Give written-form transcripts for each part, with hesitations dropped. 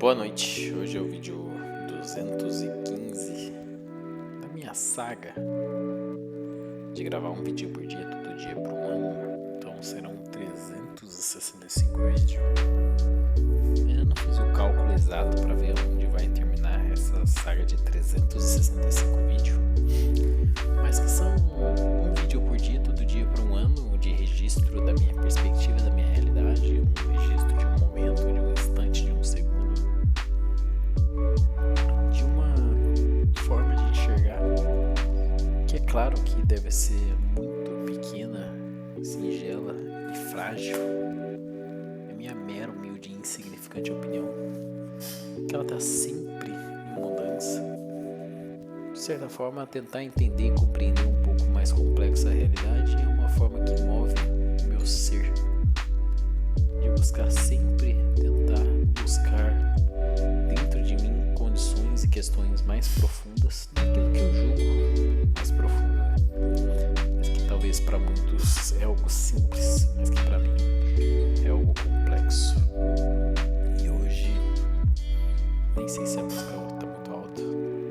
Boa noite, hoje é o vídeo 215 da minha saga de gravar um vídeo por dia, todo dia por um ano. Então serão 365 vídeos. Eu não fiz o cálculo exato para ver onde vai terminar essa saga de 365 vídeos, mas que são um vídeo por dia, todo dia por um ano, de registro da minha perspectiva, da minha realidade, um registro de um momento, de um instante, de um segundo, de uma forma de enxergar que é claro que deve ser muito pequena, singela e frágil. É minha mera, humilde e insignificante opinião que ela está sempre em mudança. De certa forma, tentar entender e compreender um pouco mais complexa a realidade é uma forma que move o meu ser, de buscar sempre tentar buscar dentro de mim condições e questões mais profundas daquilo que eu julgo mais profundo, né? Mas que talvez para muitos é algo simples, mas que para mim é algo complexo. E hoje, nem sei se a música tá muito alta,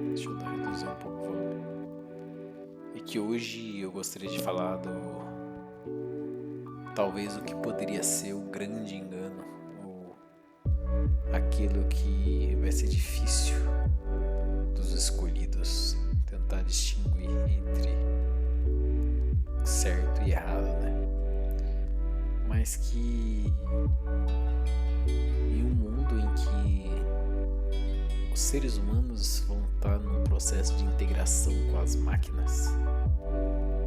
deixa eu reduzir um pouco o volume. E que hoje eu gostaria de falar do talvez o que poderia ser o grande engano, ou aquilo que vai ser difícil dos escolhidos tentar distinguir entre certo e errado, né? Mas que em um mundo em que os seres humanos vão estar num processo de integração com as máquinas,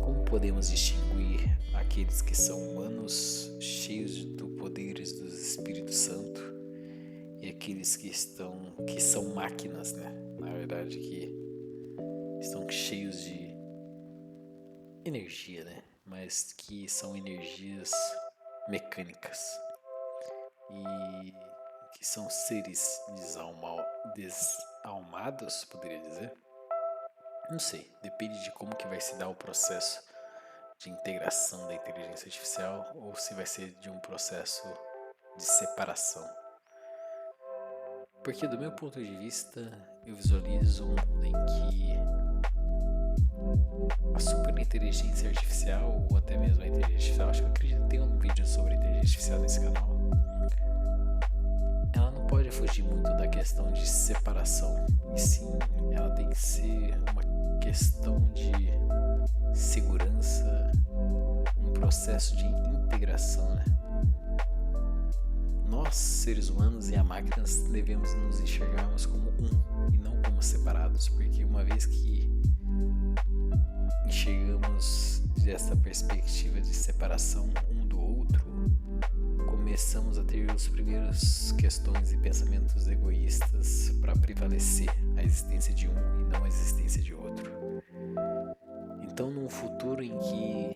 como podemos distinguir aqueles que são humanos cheios de poderes do Espírito Santo e aqueles que são máquinas, né? Na verdade, que estão cheios de energia, né? Mas que são energias mecânicas e que são seres desalmados, poderia dizer. Não sei, depende de como que vai se dar o processo de integração da inteligência artificial ou se vai ser de um processo de separação. Porque do meu ponto de vista, eu visualizo um mundo em que a superinteligência artificial, ou até mesmo a inteligência artificial, acho que eu acredito que tem um vídeo sobre inteligência artificial nesse canal, ela não pode fugir muito da questão de separação, e sim, ela tem que ser uma questão de segurança, um processo de integração, né? Nós, seres humanos e a máquinas, devemos nos enxergarmos como um e não como separados, porque uma vez que enxergamos dessa perspectiva de separação um do outro, começamos a ter os primeiros questões e pensamentos egoístas para prevalecer a existência de um e não a existência de outro. Então, num futuro em que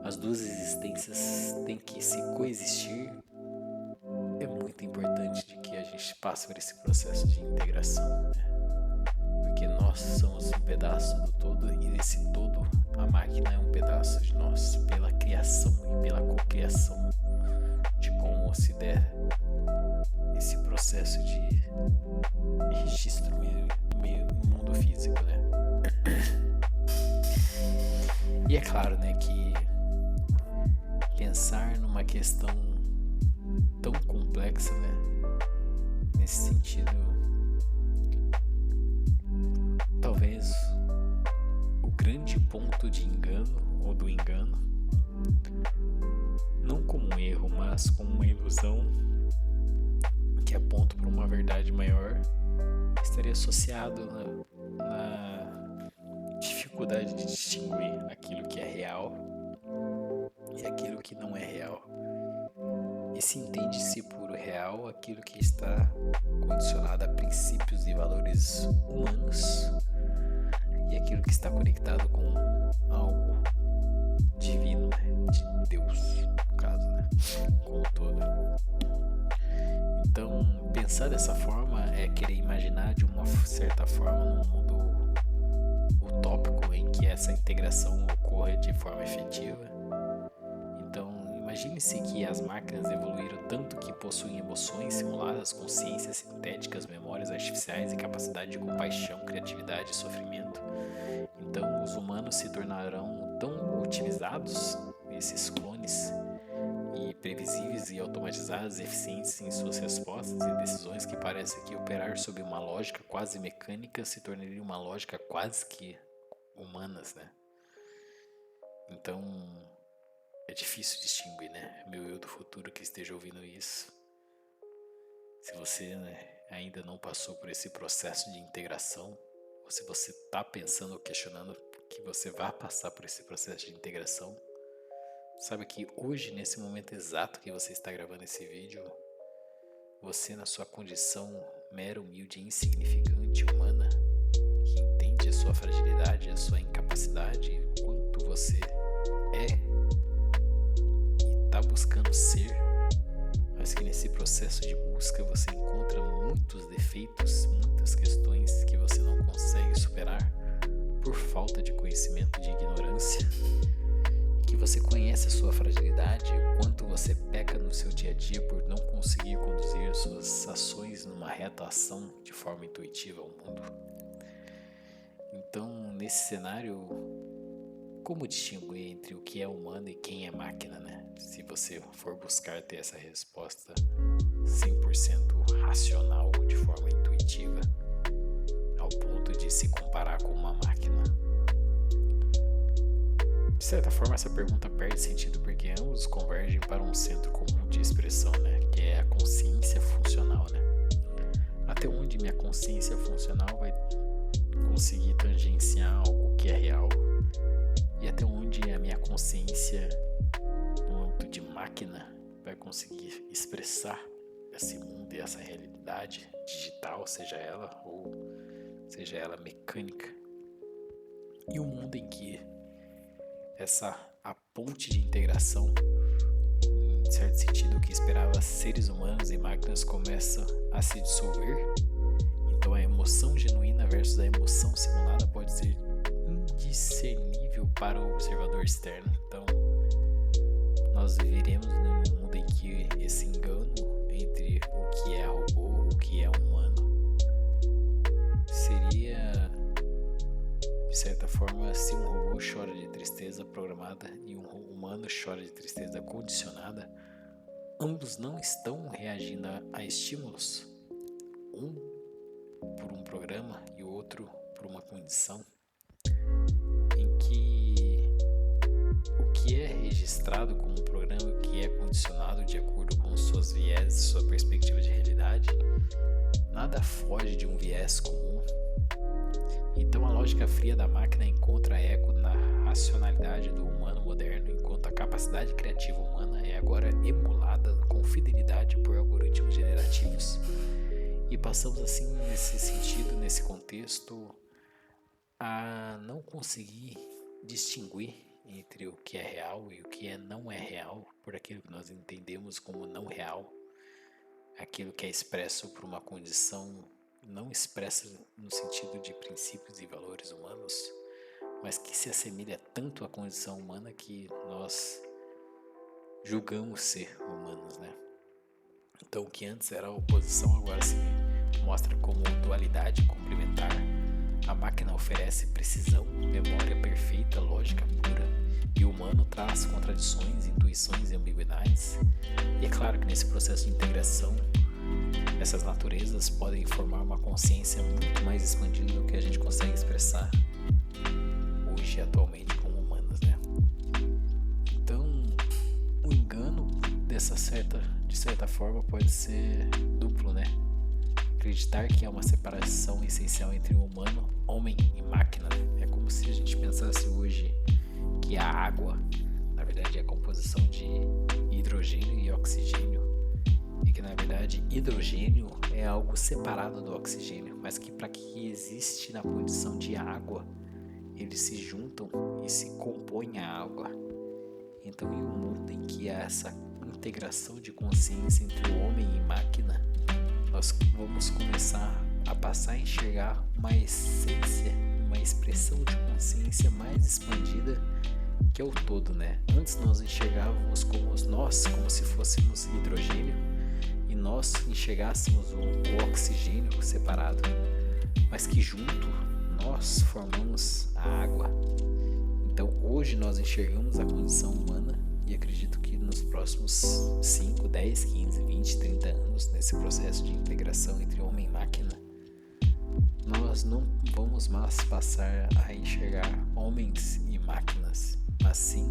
as duas existências têm que se coexistir, é muito importante de que a gente passe por esse processo de integração, né? Porque nós somos um pedaço do todo e desse todo a máquina é um pedaço de nós, pela criação e pela cocriação de como se der esse processo de registro no mundo físico, né? E é claro, né, que pensar numa questão tão complexa, né, nesse sentido, talvez o grande ponto de engano ou do engano, não como um erro, mas como uma ilusão que aponta para uma verdade maior, estaria associado na dificuldade de distinguir aquilo que é real e aquilo que não é real. E se entende-se por real aquilo que está condicionado a princípios e valores humanos e aquilo que está conectado com algo divino, né? De Deus, no caso, né? Como um todo. Então, pensar dessa forma é querer imaginar de uma certa forma num mundo utópico em que essa integração ocorra de forma efetiva. Então, Imagine-se que as máquinas evoluíram tanto que possuem emoções simuladas, consciências sintéticas, memórias artificiais e capacidade de compaixão, criatividade e sofrimento. Então, os humanos se tornarão tão otimizados, esses clones, e previsíveis e automatizados, eficientes em suas respostas e decisões, que parece que operar sob uma lógica quase mecânica se tornaria uma lógica quase que humanas, né? Então, é difícil distinguir, né? Meu eu do futuro que esteja ouvindo isso. Se você, né, ainda não passou por esse processo de integração, ou se você está pensando ou questionando que você vai passar por esse processo de integração, sabe que hoje, nesse momento exato que você está gravando esse vídeo, você, na sua condição mera, humilde, insignificante, humana, que entende a sua fragilidade, a sua incapacidade, o quanto você é e está buscando ser, mas que nesse processo de busca você encontra muitos defeitos, muitas questões que você não consegue superar por falta de conhecimento, de ignorância, que você conhece a sua fragilidade, o quanto você peca no seu dia a dia por não conseguir conduzir as suas ações numa reta ação de forma intuitiva ao mundo. Então, nesse cenário, como distinguir entre o que é humano e quem é máquina, né? Se você for buscar ter essa resposta 100% racional, de forma intuitiva, ao ponto de se comparar com uma máquina. De certa forma, essa pergunta perde sentido porque ambos convergem para um centro comum de expressão, né? Que é a consciência funcional, né? Até onde minha consciência funcional vai conseguir tangenciar algo que é real, e até onde a minha consciência, no âmbito de máquina, vai conseguir expressar esse mundo e essa realidade digital, seja ela ou seja ela mecânica. E um mundo em que a ponte de integração, em certo sentido, o que esperava seres humanos e máquinas, começa a se dissolver. Então a emoção genuína versus a emoção simulada pode ser indiscernível para o observador externo. Então nós viveremos num mundo em que esse engano entre o que é robô, o que é humano, seria, de certa forma, se um robô chora de tristeza programada e um humano chora de tristeza condicionada, ambos não estão reagindo a estímulos, um por um programa e o outro por uma condição, em que o que é registrado como um programa e o que é condicionado de acordo com suas vieses, sua perspectiva de realidade, nada foge de um viés comum. Então a lógica fria da máquina encontra eco na racionalidade do humano moderno, enquanto a capacidade criativa humana é agora emulada com fidelidade por algoritmos generativos. E passamos assim, nesse sentido, nesse contexto, a não conseguir distinguir entre o que é real e o que não é real, por aquilo que nós entendemos como não real, aquilo que é expresso por uma condição não expressa no sentido de princípios e valores humanos, mas que se assemelha tanto à condição humana que nós julgamos ser humanos, né? Então o que antes era oposição agora se mostra como dualidade complementar. A máquina oferece precisão, memória perfeita, lógica pura, e o humano traz contradições, intuições e ambiguidades. E é claro que nesse processo de integração, essas naturezas podem formar uma consciência muito mais expandida do que a gente consegue expressar hoje, atualmente, como humanos, né? Então, o engano de certa forma, pode ser duplo, né? Acreditar que há uma separação essencial entre o humano, homem e máquina, né? É como se a gente pensasse hoje que a água, na verdade, é a composição de hidrogênio e oxigênio, e que na verdade hidrogênio é algo separado do oxigênio, mas que para que existe na condição de água, eles se juntam e se compõem a água. Então, em um mundo em que há essa integração de consciência entre o homem e máquina, nós vamos começar a passar a enxergar uma essência, uma expressão de consciência mais expandida que é o todo, né? Antes nós enxergávamos como se fôssemos hidrogênio e nós enxergássemos o oxigênio separado, mas que junto nós formamos a água. Então hoje nós enxergamos a condição humana e acredito que nos próximos 5, 10, 15, 20, 30 anos, nesse processo de integração entre homem e máquina, nós não vamos mais passar a enxergar homens e máquinas, mas sim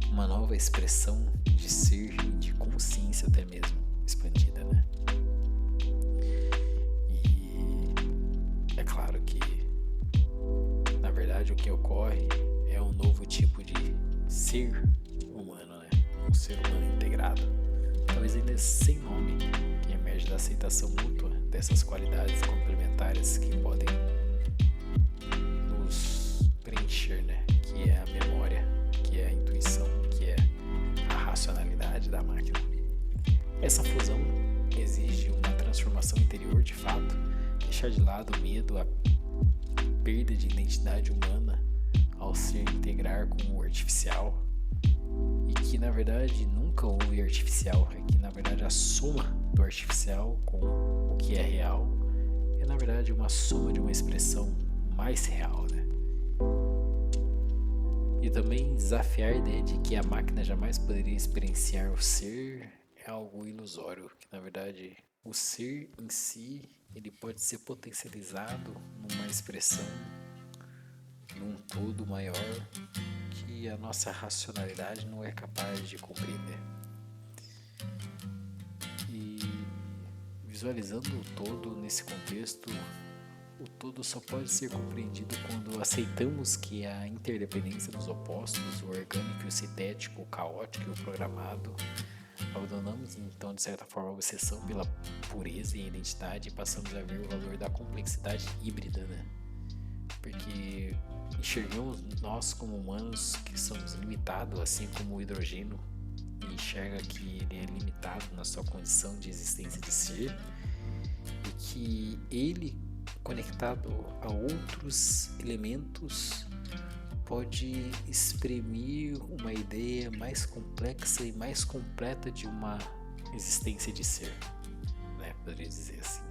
uma nova expressão de ser e de consciência até mesmo expandida, né? E é claro que, na verdade, o que ocorre é um novo tipo de ser humano, né? Um ser humano integrado, talvez ainda sem nome, que emerge da aceitação mútua dessas qualidades complementares que podem nos preencher, né? Que é a memória, que é a intuição, que é a racionalidade da máquina. Essa fusão exige uma transformação interior de fato, deixar de lado o medo, a perda de identidade humana ao se integrar com o artificial, e que na verdade nunca houve artificial, é que na verdade a soma do artificial com o que é real é na verdade uma soma de uma expressão mais real, né? E também desafiar a ideia de que a máquina jamais poderia experienciar o ser é algo ilusório, que na verdade o ser em si ele pode ser potencializado numa expressão, num todo maior que a nossa racionalidade não é capaz de compreender. E visualizando o todo nesse contexto, o todo só pode ser compreendido quando aceitamos que a interdependência dos opostos, o orgânico e o sintético, o caótico e o programado, abandonamos então de certa forma a obsessão pela pureza e identidade e passamos a ver o valor da complexidade híbrida, né? Porque enxergamos nós como humanos que somos limitados, assim como o hidrogênio enxerga que ele é limitado na sua condição de existência de ser, e que ele, conectado a outros elementos, pode exprimir uma ideia mais complexa e mais completa de uma existência de ser, né? Poderia dizer assim,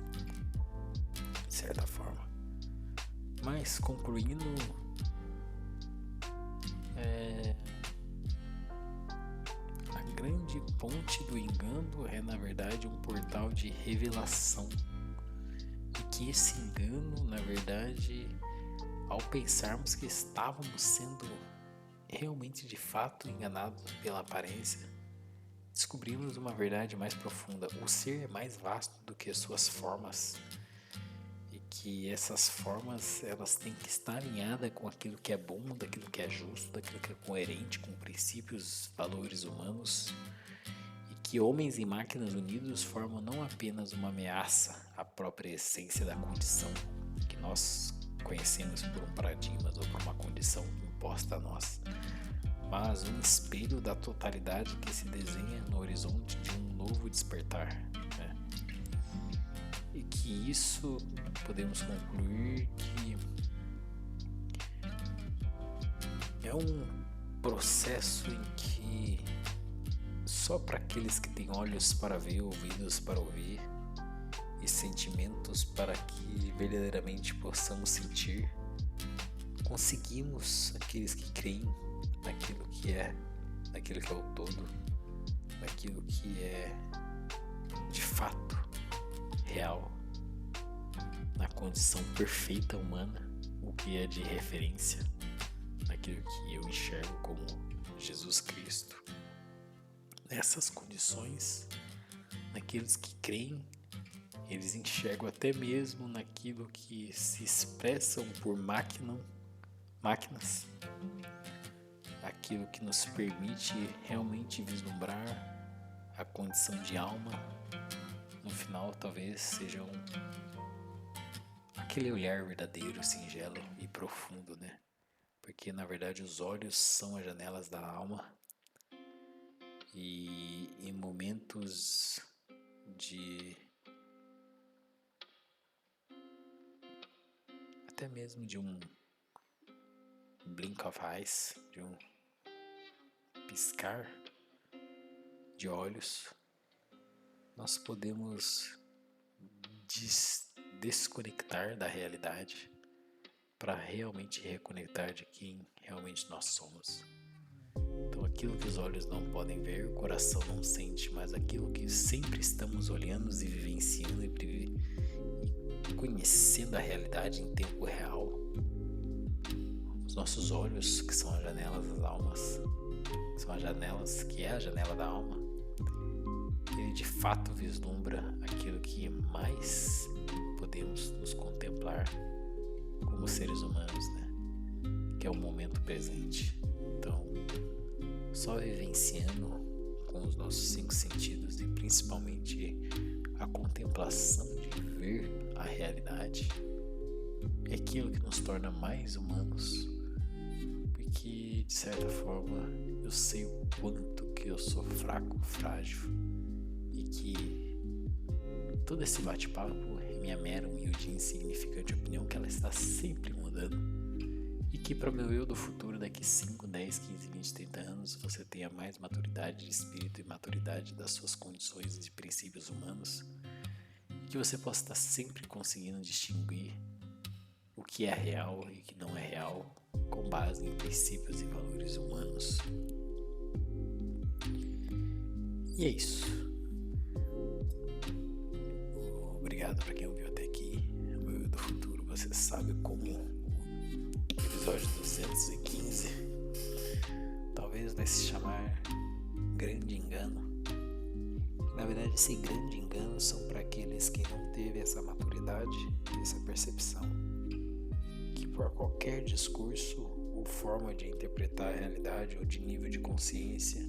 de certa forma. Mas concluindo, a grande ponte do engano é na verdade um portal de revelação, e que esse engano, na verdade, ao pensarmos que estávamos sendo realmente de fato enganados pela aparência, descobrimos uma verdade mais profunda. O ser é mais vasto do que as suas formas, e que essas formas elas têm que estar alinhadas com aquilo que é bom, daquilo que é justo, daquilo que é coerente com princípios, valores humanos, e que homens e máquinas unidos formam não apenas uma ameaça à própria essência da condição que nós conhecemos por um paradigma ou por uma condição imposta a nós, mas um espelho da totalidade que se desenha no horizonte de um novo despertar, né? E que isso podemos concluir que é um processo em que só para aqueles que têm olhos para ver, ouvidos para ouvir e sentimentos para que verdadeiramente possamos sentir, conseguimos, aqueles que creem naquilo que é o todo, naquilo que é de fato real, na condição perfeita humana, o que é de referência, naquilo que eu enxergo como Jesus Cristo. Nessas condições, naqueles que creem, eles enxergam até mesmo naquilo que se expressam por máquinas, aquilo que nos permite realmente vislumbrar a condição de alma. No final, talvez sejam aquele olhar verdadeiro, singelo e profundo, né? Porque na verdade os olhos são as janelas da alma, e em momentos de até mesmo de um blink of eyes, de um piscar de olhos, nós podemos desconectar da realidade para realmente reconectar de quem realmente nós somos. Então, aquilo que os olhos não podem ver, o coração não sente, mas aquilo que sempre estamos olhando e vivenciando e conhecendo a realidade em tempo real. Os nossos olhos, que são as janelas das almas, que são as janelas, que é a janela da alma, ele de fato vislumbra aquilo que mais podemos nos contemplar como seres humanos, né? Que é o momento presente. Então, só vivenciando com os nossos 5 sentidos e principalmente a contemplação de ver a realidade é aquilo que nos torna mais humanos, porque de certa forma eu sei o quanto que eu sou fraco, frágil e que todo esse bate-papo é minha mera, humilde e insignificante opinião, que ela está sempre mudando e que para o meu eu do futuro, daqui 5, 10, 15, 20, 30 anos, você tenha mais maturidade de espírito e maturidade das suas condições e princípios humanos, e que você possa estar sempre conseguindo distinguir o que é real e o que não é real com base em princípios e valores humanos. E é isso. Obrigado para quem ouviu até aqui. O meu eu do futuro, você sabe como o episódio 215 talvez vai se chamar Grande Engano. Na verdade, esse grande engano são para aqueles que não teve essa maturidade, essa percepção, que por qualquer discurso ou forma de interpretar a realidade ou de nível de consciência,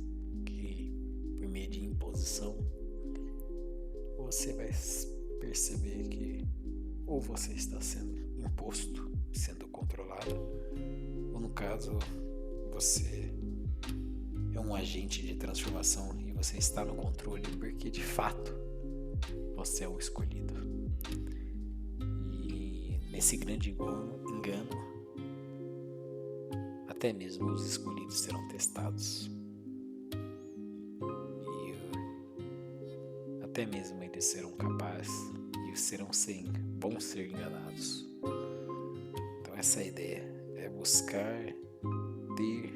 que por meio de imposição, você vai perceber que ou você está sendo imposto, sendo controlado, ou no caso, você é um agente de transformação e você está no controle porque de fato você é o escolhido. E nesse grande engano, até mesmo os escolhidos serão testados. E até mesmo eles serão capazes e vão ser enganados. Então essa é a ideia, é buscar ter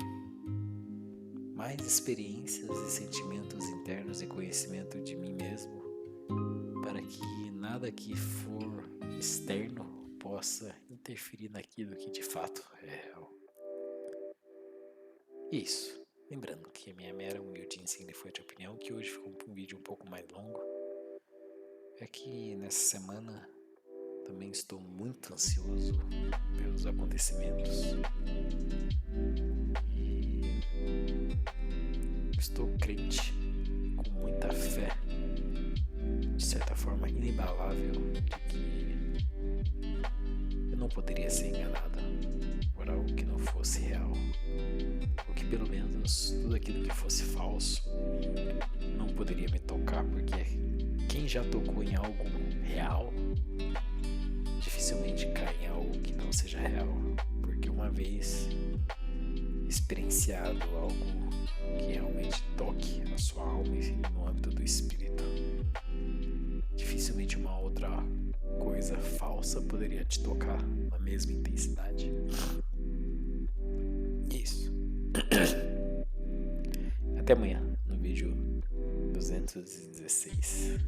mais experiências e sentimentos internos e conhecimento de mim mesmo, para que nada que for externo possa interferir naquilo que de fato é real. Isso. Lembrando que a minha mera, humilde e insignificante opinião, que hoje ficou um vídeo um pouco mais longo, é que nessa semana também estou muito ansioso pelos acontecimentos e estou crente, com muita fé, de certa forma inabalável, de que eu não poderia ser enganado por algo que não fosse real, ou que pelo menos tudo aquilo que fosse falso não poderia me tocar, porque quem já tocou em algo real dificilmente cai em algo que não seja real, porque uma vez experienciado algo que realmente toque a sua alma e no âmbito do espírito, dificilmente uma outra coisa falsa poderia te tocar na mesma intensidade. Isso. Até amanhã no vídeo 216.